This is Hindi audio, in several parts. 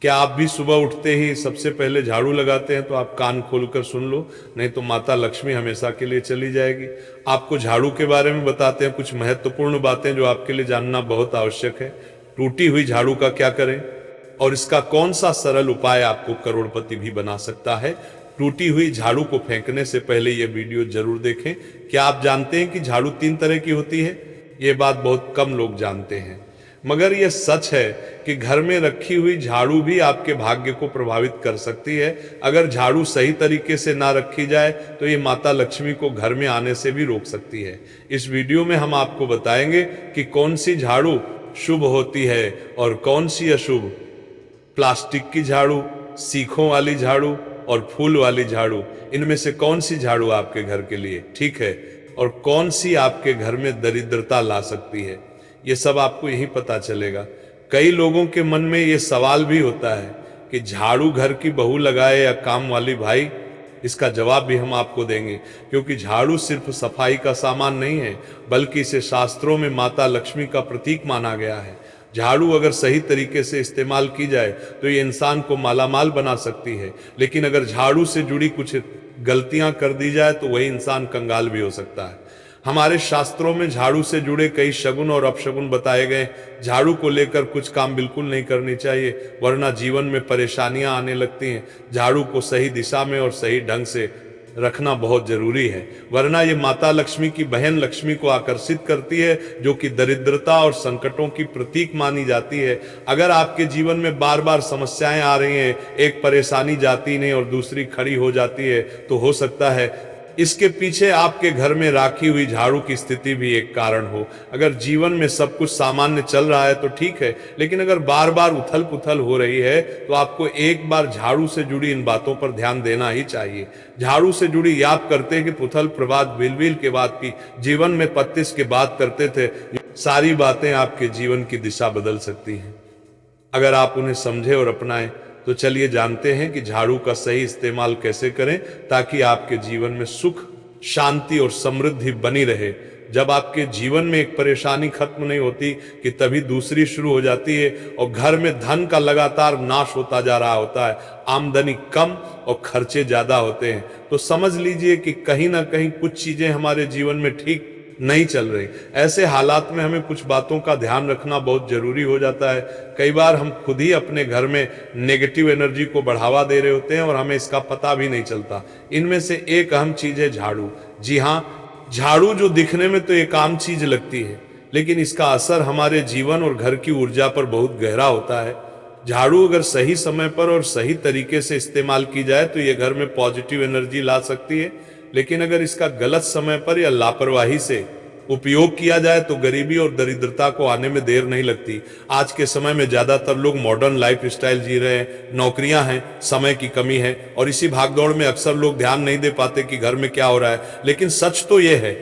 क्या आप भी सुबह उठते ही सबसे पहले झाड़ू लगाते हैं? तो आप कान खोलकर सुन लो, नहीं तो माता लक्ष्मी हमेशा के लिए चली जाएगी। आपको झाड़ू के बारे में बताते हैं कुछ महत्वपूर्ण बातें जो आपके लिए जानना बहुत आवश्यक है। टूटी हुई झाड़ू का क्या करें और इसका कौन सा सरल उपाय आपको करोड़पति भी बना सकता है। टूटी हुई झाड़ू को फेंकने से पहले यह वीडियो जरूर देखें। क्या आप जानते हैं कि झाड़ू 3 तरह की होती है? ये बात बहुत कम लोग जानते हैं, मगर यह सच है कि घर में रखी हुई झाड़ू भी आपके भाग्य को प्रभावित कर सकती है। अगर झाड़ू सही तरीके से ना रखी जाए तो ये माता लक्ष्मी को घर में आने से भी रोक सकती है। इस वीडियो में हम आपको बताएंगे कि कौन सी झाड़ू शुभ होती है और कौन सी अशुभ। प्लास्टिक की झाड़ू, सीखों वाली झाड़ू और फूल वाली झाड़ू, इनमें से कौन सी झाड़ू आपके घर के लिए ठीक है और कौन सी आपके घर में दरिद्रता ला सकती है, ये सब आपको यही पता चलेगा। कई लोगों के मन में ये सवाल भी होता है कि झाड़ू घर की बहू लगाए या काम वाली भाई। इसका जवाब भी हम आपको देंगे, क्योंकि झाड़ू सिर्फ सफाई का सामान नहीं है, बल्कि इसे शास्त्रों में माता लक्ष्मी का प्रतीक माना गया है। झाड़ू अगर सही तरीके से इस्तेमाल की जाए तो ये इंसान को मालामाल बना सकती है, लेकिन अगर झाड़ू से जुड़ी कुछ गलतियां कर दी जाए तो वही इंसान कंगाल भी हो सकता है। हमारे शास्त्रों में झाड़ू से जुड़े कई शगुन और अपशगुन बताए गए। झाड़ू को लेकर कुछ काम बिल्कुल नहीं करनी चाहिए, वरना जीवन में परेशानियां आने लगती हैं। झाड़ू को सही दिशा में और सही ढंग से रखना बहुत जरूरी है, वरना ये माता लक्ष्मी की बहन लक्ष्मी को आकर्षित करती है, जो कि दरिद्रता और संकटों की प्रतीक मानी जाती है। अगर आपके जीवन में बार बार समस्याएं आ रही हैं, एक परेशानी जाती नहीं और दूसरी खड़ी हो जाती है, तो हो सकता है इसके पीछे आपके घर में राखी हुई झाड़ू की स्थिति भी एक कारण हो। अगर जीवन में सब कुछ सामान्य चल रहा है तो ठीक है, लेकिन अगर बार बार उथल पुथल हो रही है तो आपको एक बार झाड़ू से जुड़ी इन बातों पर ध्यान देना ही चाहिए। झाड़ू से जुड़ी याद करते हैं कि पुथल प्रभात बिलबिल के बाद की जीवन में 35 के बाद करते थे। सारी बातें आपके जीवन की दिशा बदल सकती हैं अगर आप उन्हें समझे और अपनाएं। तो चलिए जानते हैं कि झाड़ू का सही इस्तेमाल कैसे करें ताकि आपके जीवन में सुख, शांति और समृद्धि बनी रहे। जब आपके जीवन में एक परेशानी खत्म नहीं होती कि तभी दूसरी शुरू हो जाती है और घर में धन का लगातार नाश होता जा रहा होता है, आमदनी कम और खर्चे ज्यादा होते हैं, तो समझ लीजिए कि कहीं ना कहीं कुछ चीजें हमारे जीवन में ठीक नहीं चल रही। ऐसे हालात में हमें कुछ बातों का ध्यान रखना बहुत जरूरी हो जाता है। कई बार हम खुद ही अपने घर में नेगेटिव एनर्जी को बढ़ावा दे रहे होते हैं और हमें इसका पता भी नहीं चलता। इनमें से एक अहम चीज है झाड़ू। जी हाँ, झाड़ू जो दिखने में तो एक आम चीज लगती है, लेकिन इसका असर हमारे जीवन और घर की ऊर्जा पर बहुत गहरा होता है। झाड़ू अगर सही समय पर और सही तरीके से इस्तेमाल की जाए तो ये घर में पॉजिटिव एनर्जी ला सकती है, लेकिन अगर इसका गलत समय पर या लापरवाही से उपयोग किया जाए तो गरीबी और दरिद्रता को आने में देर नहीं लगती। आज के समय में ज्यादातर लोग मॉडर्न लाइफ स्टाइल जी रहे हैं, नौकरियां हैं, समय की कमी है और इसी भागदौड़ में अक्सर लोग ध्यान नहीं दे पाते कि घर में क्या हो रहा है। लेकिन सच तो यह है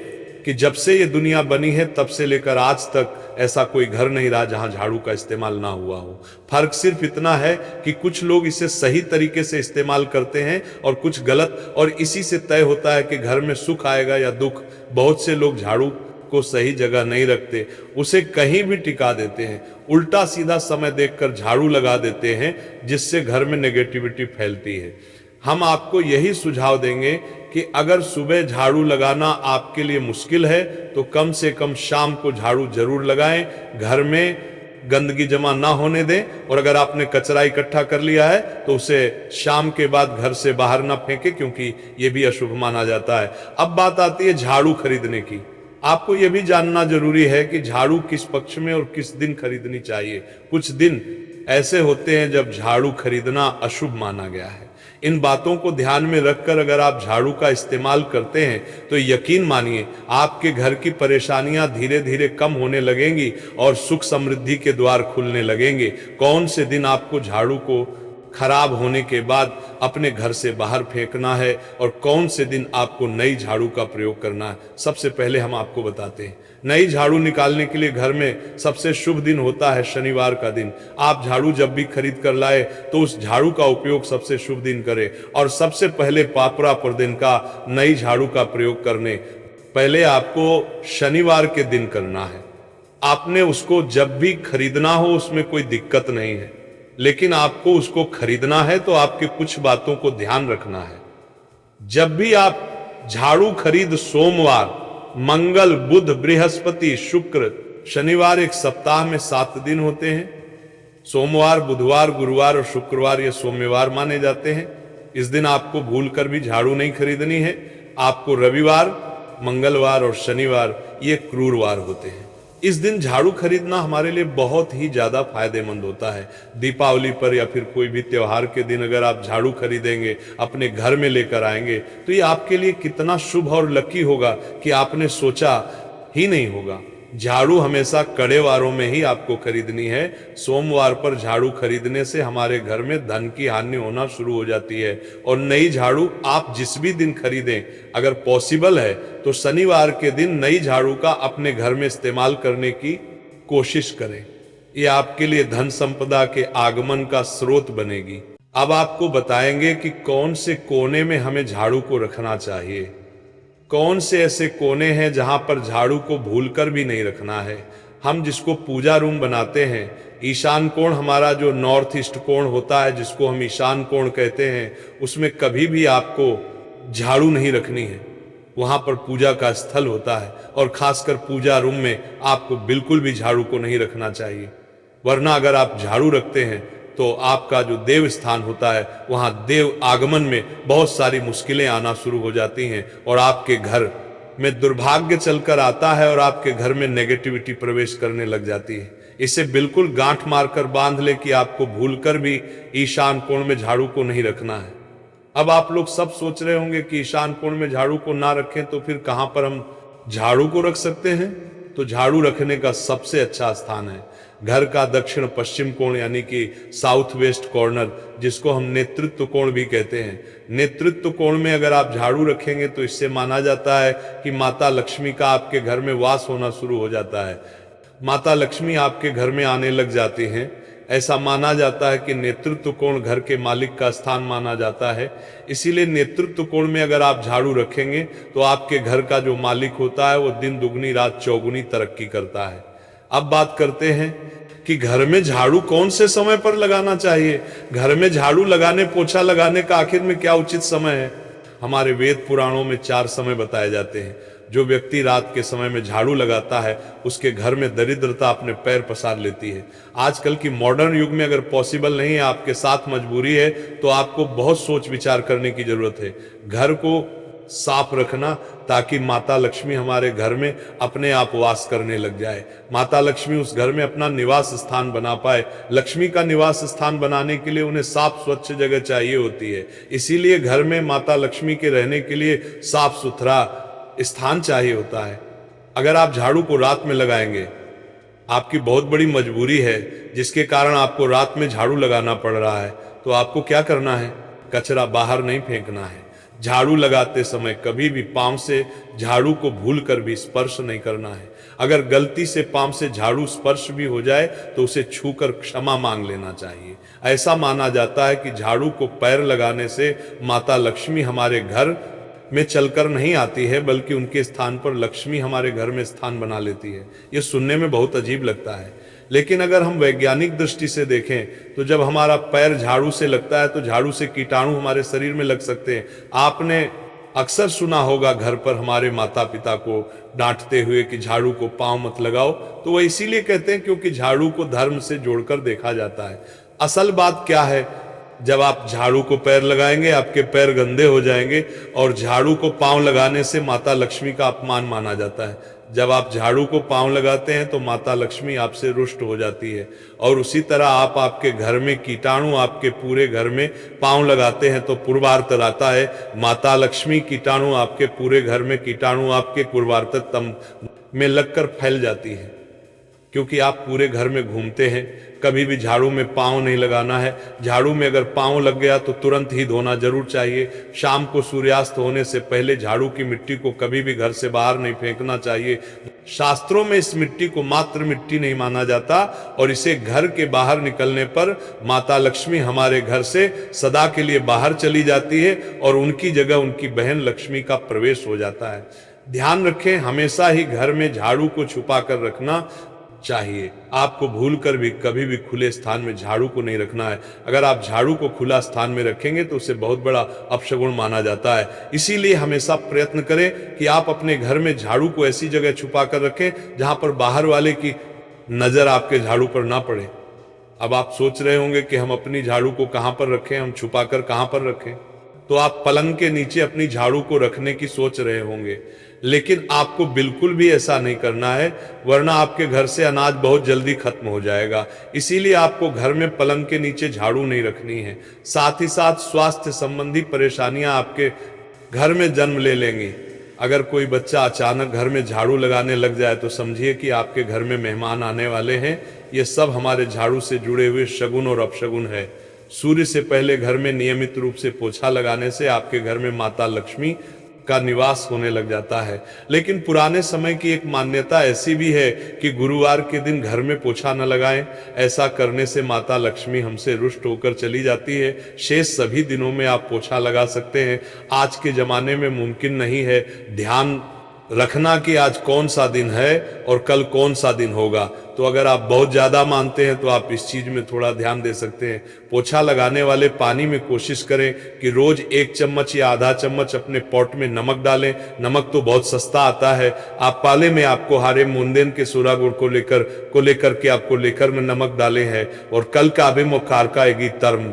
कि जब से ये दुनिया बनी है तब से लेकर आज तक ऐसा कोई घर नहीं रहा जहां झाड़ू का इस्तेमाल ना हुआ हो। फर्क सिर्फ इतना है कि कुछ लोग इसे सही तरीके से इस्तेमाल करते हैं और कुछ गलत, और इसी से तय होता है कि घर में सुख आएगा या दुख। बहुत से लोग झाड़ू को सही जगह नहीं रखते, उसे कहीं भी टिका देते हैं, उल्टा सीधा समय देखकर झाड़ू लगा देते हैं, जिससे घर में नेगेटिविटी फैलती है। हम आपको यही सुझाव देंगे कि अगर सुबह झाड़ू लगाना आपके लिए मुश्किल है तो कम से कम शाम को झाड़ू जरूर लगाएं। घर में गंदगी जमा ना होने दें, और अगर आपने कचरा इकट्ठा कर लिया है तो उसे शाम के बाद घर से बाहर ना फेंके, क्योंकि यह भी अशुभ माना जाता है। अब बात आती है झाड़ू खरीदने की। आपको यह भी जानना जरूरी है कि झाड़ू किस पक्ष में और किस दिन खरीदनी चाहिए। कुछ दिन ऐसे होते हैं जब झाड़ू खरीदना अशुभ माना गया है। इन बातों को ध्यान में रखकर अगर आप झाड़ू का इस्तेमाल करते हैं तो यकीन मानिए आपके घर की परेशानियां धीरे धीरे कम होने लगेंगी और सुख समृद्धि के द्वार खुलने लगेंगे। कौन से दिन आपको झाड़ू को खराब होने के बाद अपने घर से बाहर फेंकना है और कौन से दिन आपको नई झाड़ू का प्रयोग करना है, सबसे पहले हम आपको बताते हैं। नई झाड़ू निकालने के लिए घर में सबसे शुभ दिन होता है शनिवार का दिन। आप झाड़ू जब भी खरीद कर लाए तो उस झाड़ू का उपयोग सबसे शुभ दिन करें और सबसे पहले पापरा पर दिन का नई झाड़ू का प्रयोग करने पहले आपको शनिवार के दिन करना है। आपने उसको जब भी खरीदना हो उसमें कोई दिक्कत नहीं है। लेकिन आपको उसको खरीदना है तो आपके कुछ बातों को ध्यान रखना है। जब भी आप झाड़ू खरीद सोमवार, मंगल, बुध, बृहस्पति, शुक्र, शनिवार, एक सप्ताह में 7 दिन होते हैं। सोमवार, बुधवार, गुरुवार और शुक्रवार ये सोमवार माने जाते हैं। इस दिन आपको भूलकर भी झाड़ू नहीं खरीदनी है। आपको रविवार, मंगलवार और शनिवार ये क्रूरवार होते हैं। इस दिन झाड़ू खरीदना हमारे लिए बहुत ही ज्यादा फायदेमंद होता है। दीपावली पर या फिर कोई भी त्योहार के दिन अगर आप झाड़ू खरीदेंगे, अपने घर में लेकर आएंगे, तो ये आपके लिए कितना शुभ और लकी होगा कि आपने सोचा ही नहीं होगा। झाड़ू हमेशा कड़े वारों में ही आपको खरीदनी है। सोमवार पर झाड़ू खरीदने से हमारे घर में धन की हानि होना शुरू हो जाती है। और नई झाड़ू आप जिस भी दिन खरीदें, अगर पॉसिबल है तो शनिवार के दिन नई झाड़ू का अपने घर में इस्तेमाल करने की कोशिश करें। ये आपके लिए धन संपदा के आगमन का स्रोत बनेगी। अब आपको बताएंगे कि कौन से कोने में हमें झाड़ू को रखना चाहिए, कौन से ऐसे कोने हैं जहां पर झाड़ू को भूलकर भी नहीं रखना है। हम जिसको पूजा रूम बनाते हैं, ईशान कोण हमारा जो नॉर्थ ईस्ट कोण होता है, जिसको हम ईशान कोण कहते हैं, उसमें कभी भी आपको झाड़ू नहीं रखनी है। वहां पर पूजा का स्थल होता है और खासकर पूजा रूम में आपको बिल्कुल भी झाड़ू को नहीं रखना चाहिए। वरना अगर आप झाड़ू रखते हैं तो आपका जो देव स्थान होता है वहां देव आगमन में बहुत सारी मुश्किलें आना शुरू हो जाती हैं और आपके घर में दुर्भाग्य चलकर आता है और आपके घर में नेगेटिविटी प्रवेश करने लग जाती है। इसे बिल्कुल गांठ मारकर बांध ले कि आपको भूलकर भी ईशान कोण में झाड़ू को नहीं रखना है। अब आप लोग सब सोच रहे होंगे कि ईशान कोण में झाड़ू को ना रखें तो फिर कहां पर हम झाड़ू को रख सकते हैं। तो झाड़ू रखने का सबसे अच्छा स्थान है घर का दक्षिण पश्चिम कोण, यानी कि साउथ वेस्ट कॉर्नर, जिसको हम नेतृत्व कोण भी कहते हैं। नेतृत्व कोण में अगर आप झाड़ू रखेंगे तो इससे माना जाता है कि माता लक्ष्मी का आपके घर में वास होना शुरू हो जाता है। माता लक्ष्मी आपके घर में आने लग जाती हैं। ऐसा माना जाता है कि नेतृत्व कोण घर के मालिक का स्थान माना जाता है। इसीलिए नेतृत्व कोण में अगर आप झाड़ू रखेंगे तो आपके घर का जो मालिक होता है वो दिन दुगनी रात चौगुनी तरक्की करता है। अब बात करते हैं कि घर में झाड़ू कौन से समय पर लगाना चाहिए। घर में झाड़ू लगाने, पोछा लगाने का आखिर में क्या उचित समय है। हमारे वेद पुराणों में 4 समय बताए जाते हैं। जो व्यक्ति रात के समय में झाड़ू लगाता है उसके घर में दरिद्रता अपने पैर पसार लेती है। आजकल की मॉडर्न युग में अगर पॉसिबल नहीं है, आपके साथ मजबूरी है, तो आपको बहुत सोच विचार करने की जरूरत है। घर को साफ रखना ताकि माता लक्ष्मी हमारे घर में अपने आप वास करने लग जाए। माता लक्ष्मी उस घर में अपना निवास स्थान बना पाए। लक्ष्मी का निवास स्थान बनाने के लिए उन्हें साफ स्वच्छ जगह चाहिए होती है। इसीलिए घर में माता लक्ष्मी के रहने के लिए साफ सुथरा स्थान चाहिए होता है। अगर आप झाड़ू को रात में लगाएंगे, आपकी बहुत बड़ी मजबूरी है जिसके कारण आपको रात में झाड़ू लगाना पड़ रहा है, तो आपको क्या करना है, कचरा बाहर नहीं फेंकना है। झाड़ू लगाते समय कभी भी पांव से झाड़ू को भूलकर भी स्पर्श नहीं करना है। अगर गलती से पांव से झाड़ू स्पर्श भी हो जाए तो उसे छूकर क्षमा मांग लेना चाहिए। ऐसा माना जाता है कि झाड़ू को पैर लगाने से माता लक्ष्मी हमारे घर में चलकर नहीं आती है, बल्कि उनके स्थान पर लक्ष्मी हमारे घर में स्थान बना लेती है। यह सुनने में बहुत अजीब लगता है, लेकिन अगर हम वैज्ञानिक दृष्टि से देखें तो जब हमारा पैर झाड़ू से लगता है तो झाड़ू से कीटाणु हमारे शरीर में लग सकते हैं। आपने अक्सर सुना होगा घर पर हमारे माता पिता को डांटते हुए कि झाड़ू को पांव मत लगाओ, तो वह इसीलिए कहते हैं क्योंकि झाड़ू को धर्म से जोड़कर देखा जाता है। असल बात क्या है, जब आप झाड़ू को पैर लगाएंगे आपके पैर गंदे हो जाएंगे और झाड़ू को पांव लगाने से माता लक्ष्मी का अपमान माना जाता है। जब आप झाड़ू को पांव लगाते हैं तो माता लक्ष्मी आपसे रुष्ट हो जाती है। और उसी तरह आप आपके घर में कीटाणु आपके पूरे घर में पांव लगाते हैं तो पूर्वार्थ आता है, माता लक्ष्मी कीटाणु आपके पूरे घर में, कीटाणु आपके पूर्वार्थ तम में लगकर फैल जाती है। क्योंकि आप पूरे घर में घूमते हैं, कभी भी झाड़ू में पांव नहीं लगाना है। झाड़ू में अगर पांव लग गया तो तुरंत ही धोना जरूर चाहिए। शाम को सूर्यास्त होने से पहले झाड़ू की मिट्टी को कभी भी घर से बाहर नहीं फेंकना चाहिए। शास्त्रों में इस मिट्टी को मात्र मिट्टी नहीं माना जाता और इसे घर के बाहर निकलने पर माता लक्ष्मी हमारे घर से सदा के लिए बाहर चली जाती है और उनकी जगह उनकी बहन लक्ष्मी का प्रवेश हो जाता है। ध्यान रखें, हमेशा ही घर में झाड़ू को छुपा कर रखना चाहिए। आपको भूलकर भी कभी भी खुले स्थान में झाड़ू को नहीं रखना है। अगर आप झाड़ू को खुला स्थान में रखेंगे तो उसे बहुत बड़ा अपशगुन माना जाता है। इसीलिए हमेशा प्रयत्न करें कि आप अपने घर में झाड़ू को ऐसी जगह छुपा कर रखें जहां पर बाहर वाले की नजर आपके झाड़ू पर ना पड़े। अब आप सोच रहे होंगे कि हम अपनी झाड़ू को कहां पर रखें, हम छुपाकर कहां पर रखें। तो आप पलंग के नीचे अपनी झाड़ू को रखने की सोच रहे होंगे, लेकिन आपको बिल्कुल भी ऐसा नहीं करना है, वरना आपके घर से अनाज बहुत जल्दी खत्म हो जाएगा। इसीलिए आपको घर में पलंग के नीचे झाड़ू नहीं रखनी है। साथ ही साथ स्वास्थ्य संबंधी परेशानियां आपके घर में जन्म ले लेंगी। अगर कोई बच्चा अचानक घर में झाड़ू लगाने लग जाए तो समझिए कि आपके घर में मेहमान आने वाले हैं। ये सब हमारे झाड़ू से जुड़े हुए शगुन और अपशगुन है। सूर्य से पहले घर में नियमित रूप से पोछा लगाने से आपके घर में माता लक्ष्मी का निवास होने लग जाता है। लेकिन पुराने समय की एक मान्यता ऐसी भी है कि गुरुवार के दिन घर में पोछा न लगाएं। ऐसा करने से माता लक्ष्मी हमसे रुष्ट होकर चली जाती है। शेष सभी दिनों में आप पोछा लगा सकते हैं। आज के जमाने में मुमकिन नहीं है। ध्यान रखना कि आज कौन सा दिन है और कल कौन सा दिन होगा। तो अगर आप बहुत ज्यादा मानते हैं तो आप इस चीज में थोड़ा ध्यान दे सकते हैं। पोछा लगाने वाले पानी में कोशिश करें कि रोज 1 चम्मच या आधा चम्मच अपने पॉट में नमक डालें। नमक तो बहुत सस्ता आता है। आप पाले में आपको हारे मुंदेन के सूरा गुड़ को लेकर के आपको लेकर में नमक डाले हैं। और कल का अभिमुखार का एगी तर्म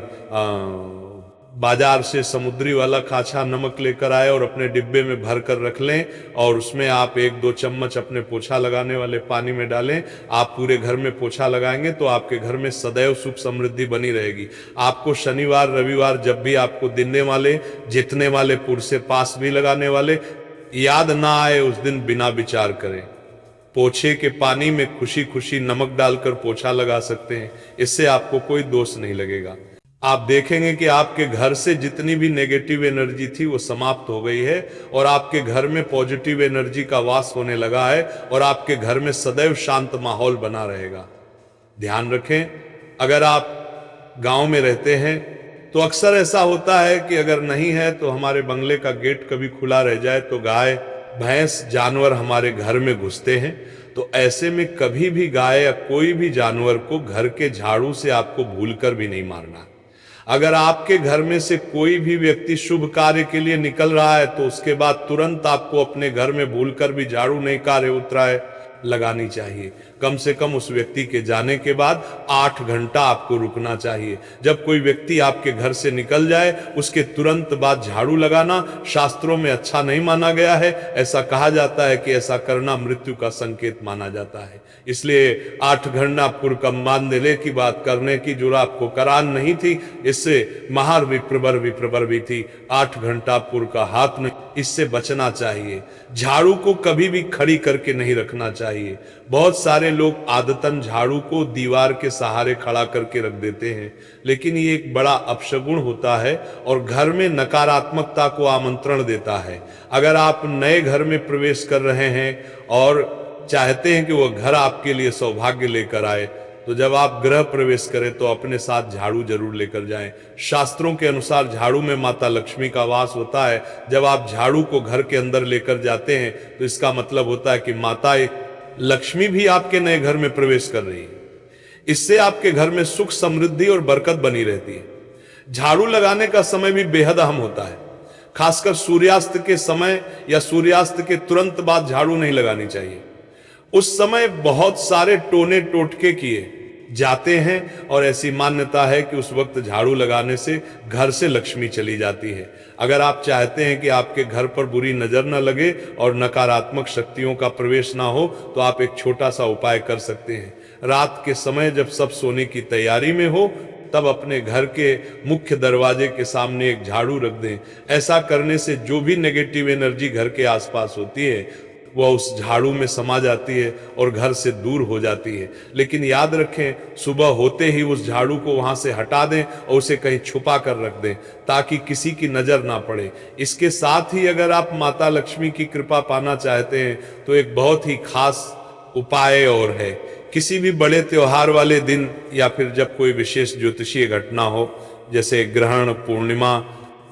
बाजार से समुद्री वाला खाछा नमक लेकर आए और अपने डिब्बे में भर कर रख लें और उसमें आप 1-2 चम्मच अपने पोछा लगाने वाले पानी में डालें। आप पूरे घर में पोछा लगाएंगे तो आपके घर में सदैव सुख समृद्धि बनी रहेगी। आपको शनिवार रविवार जब भी आपको दिनने वाले जितने वाले पुर से पास भी लगाने वाले याद ना आए उस दिन बिना विचार करें पोछे के पानी में खुशी खुशी नमक डालकर पोछा लगा सकते हैं। इससे आपको कोई दोष नहीं लगेगा। आप देखेंगे कि आपके घर से जितनी भी नेगेटिव एनर्जी थी वो समाप्त हो गई है और आपके घर में पॉजिटिव एनर्जी का वास होने लगा है और आपके घर में सदैव शांत माहौल बना रहेगा। ध्यान रखें, अगर आप गांव में रहते हैं तो अक्सर ऐसा होता है कि अगर नहीं है तो हमारे बंगले का गेट कभी खुला रह जाए तो गाय भैंस जानवर हमारे घर में घुसते हैं। तो ऐसे में कभी भी गाय या कोई भी जानवर को घर के झाड़ू से आपको भूलकर भी नहीं मारना। अगर आपके घर में से कोई भी व्यक्ति शुभ कार्य के लिए निकल रहा है तो उसके बाद तुरंत आपको अपने घर में भूलकर भी झाड़ू नहीं कार्य उतराए लगानी चाहिए। कम से कम उस व्यक्ति के जाने के बाद 8 घंटा आपको रुकना चाहिए। जब कोई व्यक्ति आपके घर से निकल जाए उसके तुरंत बाद झाड़ू लगाना शास्त्रों में अच्छा नहीं माना गया है। ऐसा कहा जाता है कि ऐसा करना मृत्यु का संकेत माना जाता है। इसलिए 8 घंटा पूर्व का मान देने की बात करने की जो आपको करान नहीं थी, इससे महार विप्रवर भी थी। 8 घंटा पूर्व का हाथ नहीं, इससे बचना चाहिए। झाड़ू को कभी भी खड़ी करके नहीं रखना चाहिए। बहुत सारे लोग आदतन झाड़ू को दीवार के सहारे खड़ा करके रख देते हैं, लेकिन ये एक बड़ा अपशगुन होता है और घर में नकारात्मकता को आमंत्रण देता है। अगर आप नए घर में प्रवेश कर रहे हैं और चाहते हैं कि वह घर आपके लिए सौभाग्य लेकर आए, तो जब आप गृह प्रवेश करें तो अपने साथ झाड़ू जरूर लेकर जाएं। शास्त्रों के अनुसार झाड़ू में माता लक्ष्मी का वास होता है। जब आप झाड़ू को घर के अंदर लेकर जाते हैं तो इसका मतलब होता है कि माता लक्ष्मी भी आपके नए घर में प्रवेश कर रही है। इससे आपके घर में सुख समृद्धि और बरकत बनी रहती है। झाड़ू लगाने का समय भी बेहद अहम होता है। खासकर सूर्यास्त के समय या सूर्यास्त के तुरंत बाद झाड़ू नहीं लगानी चाहिए। उस समय बहुत सारे टोने टोटके किए जाते हैं और ऐसी मान्यता है कि उस वक्त झाड़ू लगाने से घर से लक्ष्मी चली जाती है। अगर आप चाहते हैं कि आपके घर पर बुरी नजर न लगे और नकारात्मक शक्तियों का प्रवेश ना हो तो आप एक छोटा सा उपाय कर सकते हैं। रात के समय जब सब सोने की तैयारी में हो तब अपने घर के मुख्य दरवाजे के सामने एक झाड़ू रख दें। ऐसा करने से जो भी नेगेटिव एनर्जी घर के आसपास होती है वह उस झाड़ू में समा जाती है और घर से दूर हो जाती है। लेकिन याद रखें, सुबह होते ही उस झाड़ू को वहां से हटा दें और उसे कहीं छुपा कर रख दें ताकि किसी की नजर ना पड़े। इसके साथ ही अगर आप माता लक्ष्मी की कृपा पाना चाहते हैं तो एक बहुत ही खास उपाय और है। किसी भी बड़े त्योहार वाले दिन या फिर जब कोई विशेष ज्योतिषीय घटना हो, जैसे ग्रहण, पूर्णिमा,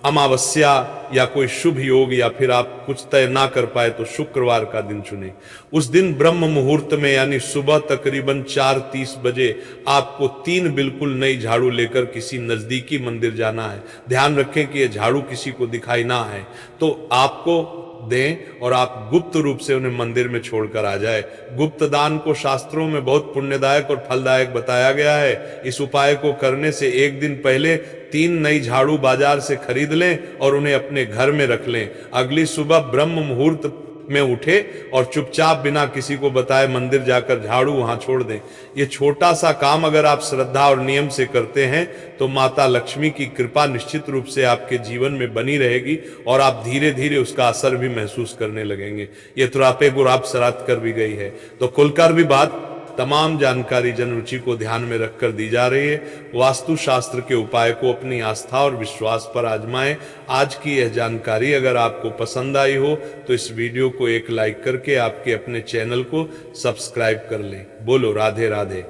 अमावस्या या कोई शुभ योग या फिर आप कुछ तय ना कर पाए तो शुक्रवार का दिन चुने। उस दिन ब्रह्म मुहूर्त में यानी सुबह तकरीबन 4:30 बजे आपको 3 बिल्कुल नई झाड़ू लेकर किसी नजदीकी मंदिर जाना है। ध्यान रखें कि यह झाड़ू किसी को दिखाई ना आए, तो आपको दें और आप गुप्त रूप से उन्हें मंदिर में छोड़कर आ जाए। गुप्त दान को शास्त्रों में बहुत पुण्यदायक और फलदायक बताया गया है। इस उपाय को करने से एक दिन पहले 3 नई झाड़ू बाजार से खरीद लें और उन्हें अपने घर में रख लें। अगली सुबह ब्रह्म मुहूर्त में उठे और चुपचाप बिना किसी को बताए मंदिर जाकर झाड़ू वहां छोड़ दें। ये छोटा सा काम अगर आप श्रद्धा और नियम से करते हैं तो माता लक्ष्मी की कृपा निश्चित रूप से आपके जीवन में बनी रहेगी और आप धीरे धीरे उसका असर भी महसूस करने लगेंगे। ये तुरापे गुराप सरात कर भी गई है, तो खुलकर भी बात तमाम जानकारी जनरुचि को ध्यान में रखकर दी जा रही है। वास्तु शास्त्र के उपाय को अपनी आस्था और विश्वास पर आजमाएं। आज की यह जानकारी अगर आपको पसंद आई हो तो इस वीडियो को एक लाइक करके आपके अपने चैनल को सब्सक्राइब कर लें। बोलो राधे राधे।